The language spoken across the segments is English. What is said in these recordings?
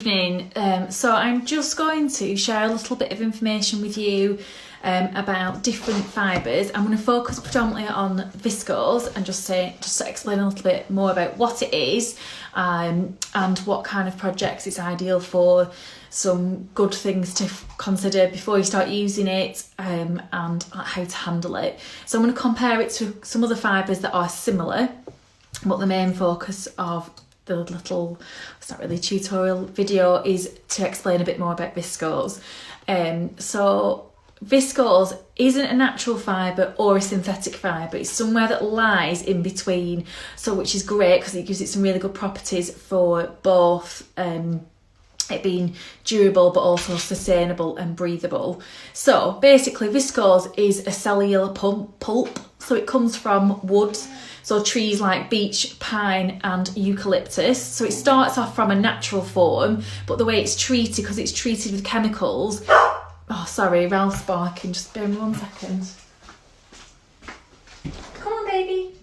Evening. So I'm just going to share a little bit of information with you about different fibres. I'm going to focus predominantly on viscose and just to explain a little bit more about what it is and what kind of projects it's ideal for, some good things to consider before you start using it, and how to handle it. So I'm going to compare it to some other fibres that are similar, but the main focus of the little, it's not really a tutorial video, is to explain a bit more about viscose. So viscose isn't a natural fibre or a synthetic fibre, it's somewhere that lies in between, so which is great because it gives it some really good properties for both it being durable but also sustainable and breathable. So basically viscose is a cellular pulp, so it comes from wood. So trees like beech, pine and eucalyptus. So it starts off from a natural form, but the way it's treated, because it's treated with chemicals... Oh, sorry, Ralph's barking. Just bear with me 1 second. Come on, baby.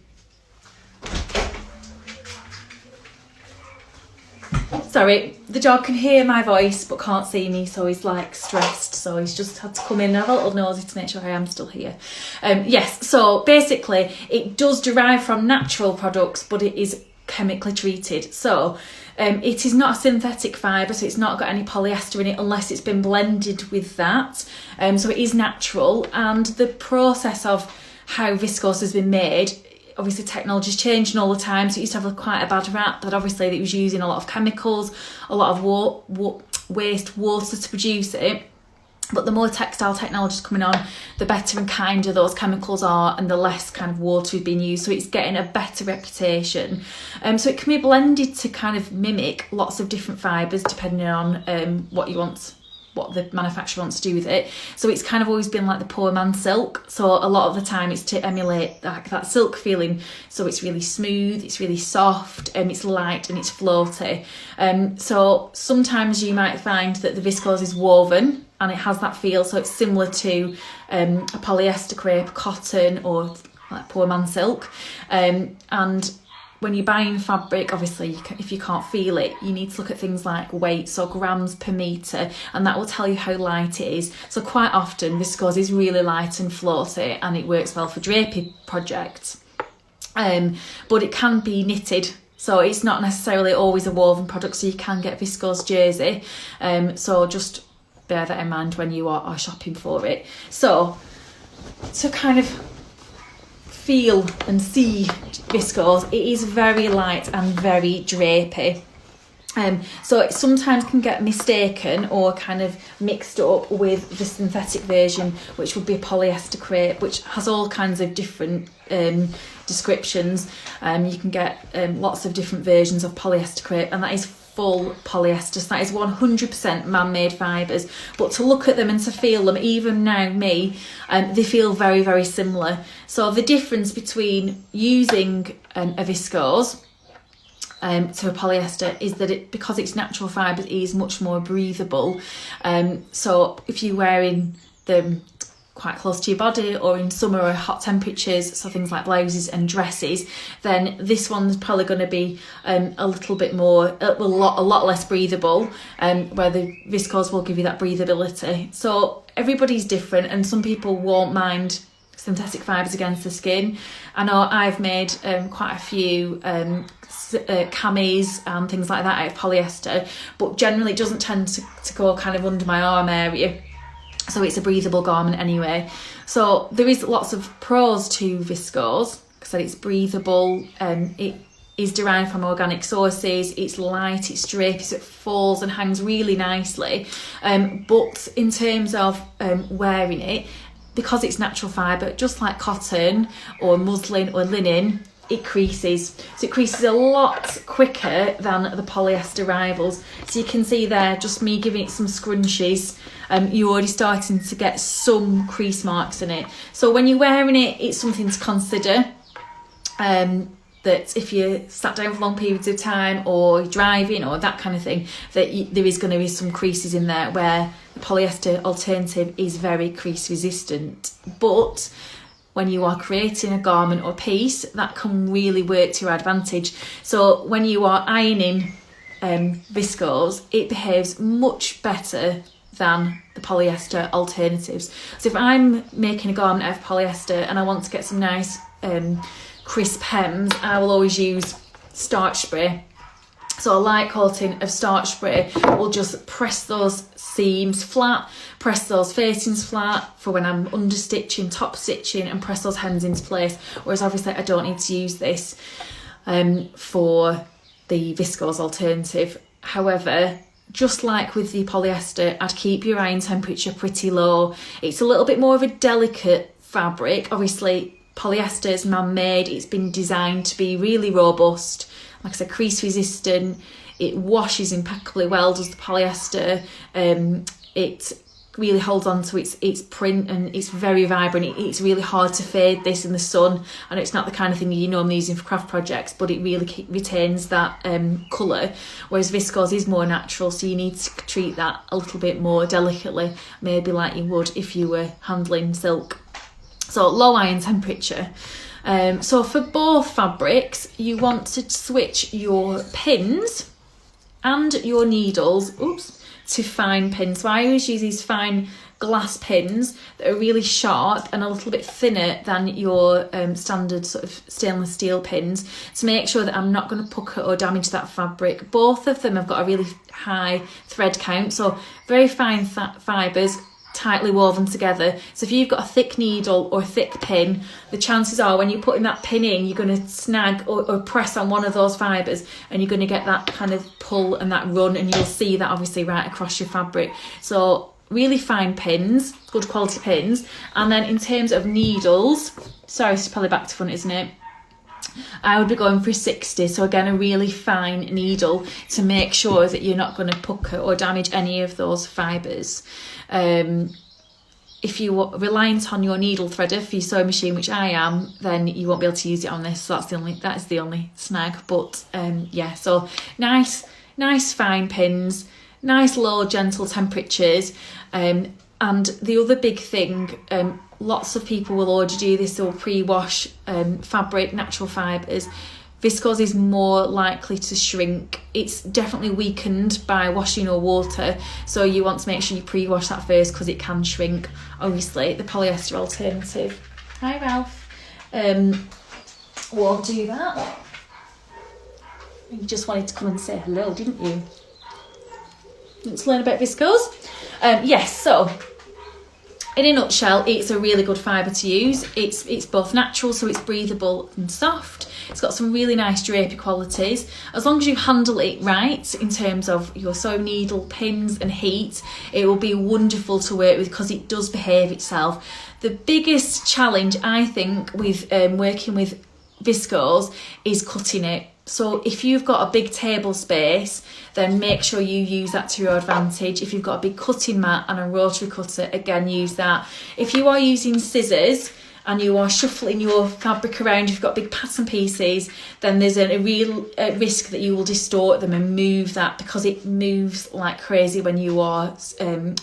Sorry, the dog can hear my voice but can't see me, so he's like stressed, so he's just had to come in and have a little nosy to make sure I am still here. Yes, so basically it does derive from natural products, but it is chemically treated. So it is not a synthetic fibre, so it's not got any polyester in it unless it's been blended with that. So it is natural, and the process of how viscose has been made, obviously technology's changing all the time, so it used to have quite a bad rap, but obviously it was using a lot of chemicals, a lot of waste water to produce it. But the more textile technology's coming on, the better and kinder those chemicals are, and the less kind of water is being used, so it's getting a better reputation. So it can be blended to kind of mimic lots of different fibres depending on what the manufacturer wants to do with it. So it's kind of always been like the poor man's silk, so a lot of the time it's to emulate that silk feeling. So it's really smooth, it's really soft, it's light and it's floaty. So sometimes you might find that the viscose is woven and it has that feel, so it's similar to a polyester crepe, cotton or like poor man's silk. And when you're buying fabric, obviously, if you can't feel it, you need to look at things like weights or grams per metre, and that will tell you how light it is. So quite often, viscose is really light and floaty, and it works well for drapey projects. But it can be knitted, so it's not necessarily always a woven product, so you can get viscose jersey. So just bear that in mind when you are shopping for it. So to kind of feel and see viscose, it is very light and very drapey. So it sometimes can get mistaken or kind of mixed up with the synthetic version, which would be a polyester crepe, which has all kinds of different descriptions. You can get lots of different versions of polyester crepe, and that is full polyester, so that is 100% man-made fibres. But to look at them and to feel them, even now they feel very, very similar. So the difference between using a viscose to a polyester is that because it's natural fibres, it is much more breathable. So if you're wearing them quite close to your body or in summer or hot temperatures, so things like blouses and dresses, then this one's probably going to be a little bit more, a lot less breathable, where the viscose will give you that breathability. So everybody's different, and some people won't mind synthetic fibres against the skin. I know I've made quite a few camis and things like that out of polyester, but generally it doesn't tend to go kind of under my arm area. So it's a breathable garment anyway. So there is lots of pros to viscose, because it's breathable, it is derived from organic sources, it's light, it's drapey, so it falls and hangs really nicely. But in terms of wearing it, because it's natural fibre, just like cotton or muslin or linen, it creases. So it creases a lot quicker than the polyester rivals. So you can see there, just me giving it some scrunchies, you're already starting to get some crease marks in it. So when you're wearing it, it's something to consider. That if you sat down for long periods of time or driving or that kind of thing, that there is going to be some creases in there, where the polyester alternative is very crease resistant. But when you are creating a garment or piece, that can really work to your advantage. So when you are ironing viscose, it behaves much better than the polyester alternatives. So if I'm making a garment out of polyester and I want to get some nice crisp hems, I will always use starch spray. So a light coating of starch spray will just press those seams flat, press those facings flat for when I'm understitching, top stitching, and press those hems into place. Whereas obviously I don't need to use this for the viscose alternative. However, just like with the polyester, I'd keep your iron temperature pretty low. It's a little bit more of a delicate fabric. Obviously, polyester is man-made. It's been designed to be really robust. Like I said, crease resistant. It washes impeccably well, does the polyester. It really holds on to its print, and it's very vibrant. It's really hard to fade this in the sun. I know it's not the kind of thing you normally using for craft projects, but it really retains that colour, whereas viscose is more natural, so you need to treat that a little bit more delicately, maybe like you would if you were handling silk. So low iron temperature. So for both fabrics, you want to switch your pins and your needles to fine pins. So I always use these fine glass pins that are really sharp and a little bit thinner than your standard sort of stainless steel pins, to make sure that I'm not going to pucker or damage that fabric. Both of them have got a really high thread count, so very fine fibres, tightly woven together. So if you've got a thick needle or a thick pin, the chances are when you're putting that pin in, you're going to snag or press on one of those fibres, and you're going to get that kind of pull and that run, and you'll see that obviously right across your fabric. So really fine pins, good quality pins. And then in terms of needles, sorry, it's probably back to front, isn't it? I would be going for 60, so again a really fine needle to make sure that you're not going to pucker or damage any of those fibres. If you're reliant on your needle threader for your sewing machine, which I am, then you won't be able to use it on this, so that is the only snag. But yeah, so nice fine pins, nice low gentle temperatures. And the other big thing, lots of people will already do this, they'll pre-wash fabric, natural fibres. Viscose is more likely to shrink. It's definitely weakened by washing or water, so you want to make sure you pre-wash that first because it can shrink. Obviously, the polyester alternative, hi Ralph, won't do that. You just wanted to come and say hello, didn't you? Let's learn about viscose. Yes, so in a nutshell, it's a really good fibre to use. It's both natural, so it's breathable and soft. It's got some really nice drapey qualities. As long as you handle it right in terms of your sewing needle, pins and heat, it will be wonderful to work with because it does behave itself. The biggest challenge, I think, with working with viscose is cutting it. So if you've got a big table space, then make sure you use that to your advantage. If you've got a big cutting mat and a rotary cutter, again, use that. If you are using scissors and you are shuffling your fabric around, you've got big pattern pieces, then there's a real risk that you will distort them and move that, because it moves like crazy when you are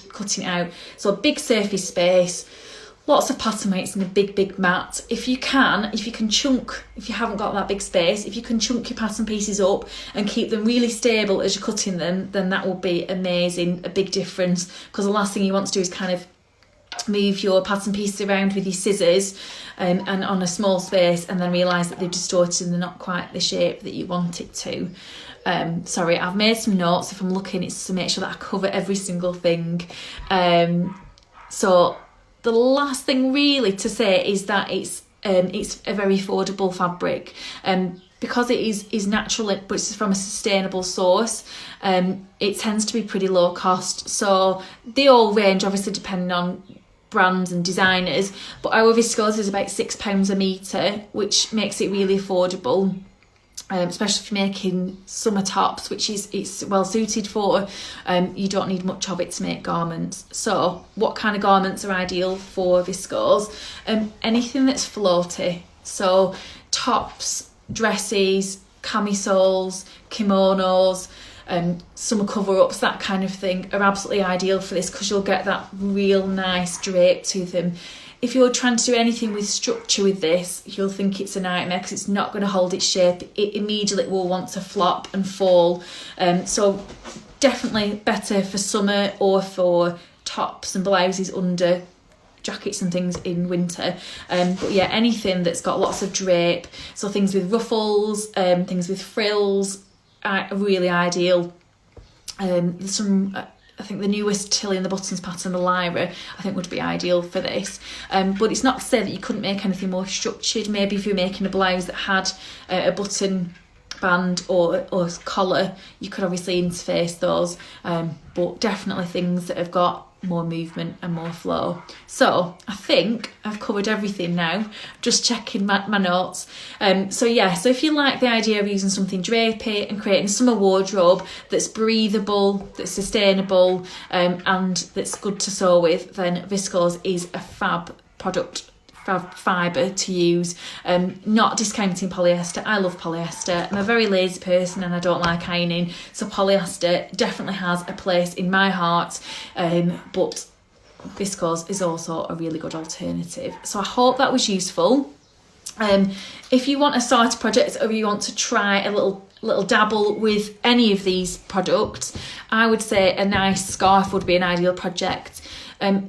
cutting out. So a big surface space, lots of pattern mates and a big mat. If you can chunk, if you haven't got that big space, if you can chunk your pattern pieces up and keep them really stable as you're cutting them, then that will be amazing, a big difference. Because the last thing you want to do is kind of move your pattern pieces around with your scissors and on a small space, and then realise that they've distorted and they're not quite the shape that you want it to. Sorry, I've made some notes. If I'm looking, it's to make sure that I cover every single thing. So the last thing really to say is that it's a very affordable fabric, because it is natural, but it's from a sustainable source. It tends to be pretty low cost. So they all range, obviously, depending on brands and designers, but our viscose is about £6 a metre, which makes it really affordable. Especially if you're making summer tops, which it's well suited for. You don't need much of it to make garments. So what kind of garments are ideal for viscose? Anything that's floaty, so tops, dresses, camisoles, kimonos, summer cover-ups, that kind of thing are absolutely ideal for this, because you'll get that real nice drape to them. if you're trying to do anything with structure with this, you'll think it's a nightmare because it's not going to hold its shape. It immediately will want to flop and fall. So definitely better for summer or for tops and blouses under jackets and things in winter. But yeah, anything that's got lots of drape, so things with ruffles, things with frills, are really ideal. There's some, I think the newest Tilly and the Buttons pattern, the Lyra, I think would be ideal for this. But it's not to say that you couldn't make anything more structured. Maybe if you're making a blouse that had a button band or collar, you could obviously interface those. But definitely things that have got more movement and more flow. So I think I've covered everything now, just checking my notes. So if you like the idea of using something drapey and creating a summer wardrobe that's breathable, that's sustainable, and that's good to sew with, then viscose is a fab product, fibre to use. Not discounting polyester. I love polyester. I'm a very lazy person and I don't like ironing, so polyester definitely has a place in my heart, but viscose is also a really good alternative. So I hope that was useful. If you want to start a project or you want to try a little dabble with any of these products, I would say a nice scarf would be an ideal project.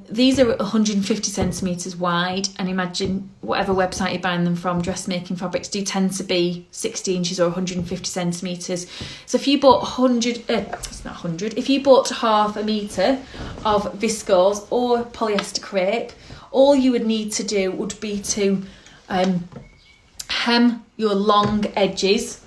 These are 150 centimetres wide, and imagine whatever website you're buying them from, dressmaking fabrics do tend to be 60 inches or 150 centimetres. So if you bought if you bought half a metre of viscose or polyester crepe, all you would need to do would be to hem your long edges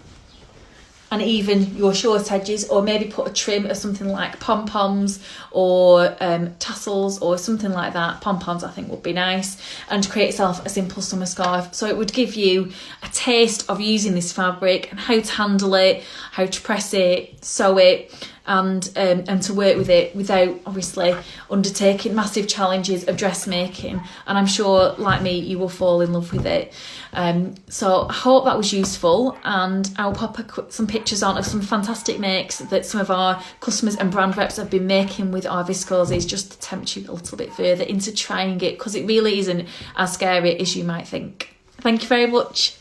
and even your short edges, or maybe put a trim of something like pom-poms or tassels or something like that. Pom-poms I think would be nice, and create yourself a simple summer scarf. So it would give you a taste of using this fabric and how to handle it, how to press it, sew it, and to work with it without obviously undertaking massive challenges of dressmaking. And I'm sure, like me, you will fall in love with it. So I hope that was useful, and I'll pop some pictures on of some fantastic makes that some of our customers and brand reps have been making with our viscoses, just to tempt you a little bit further into trying it, because it really isn't as scary as you might think. Thank you very much.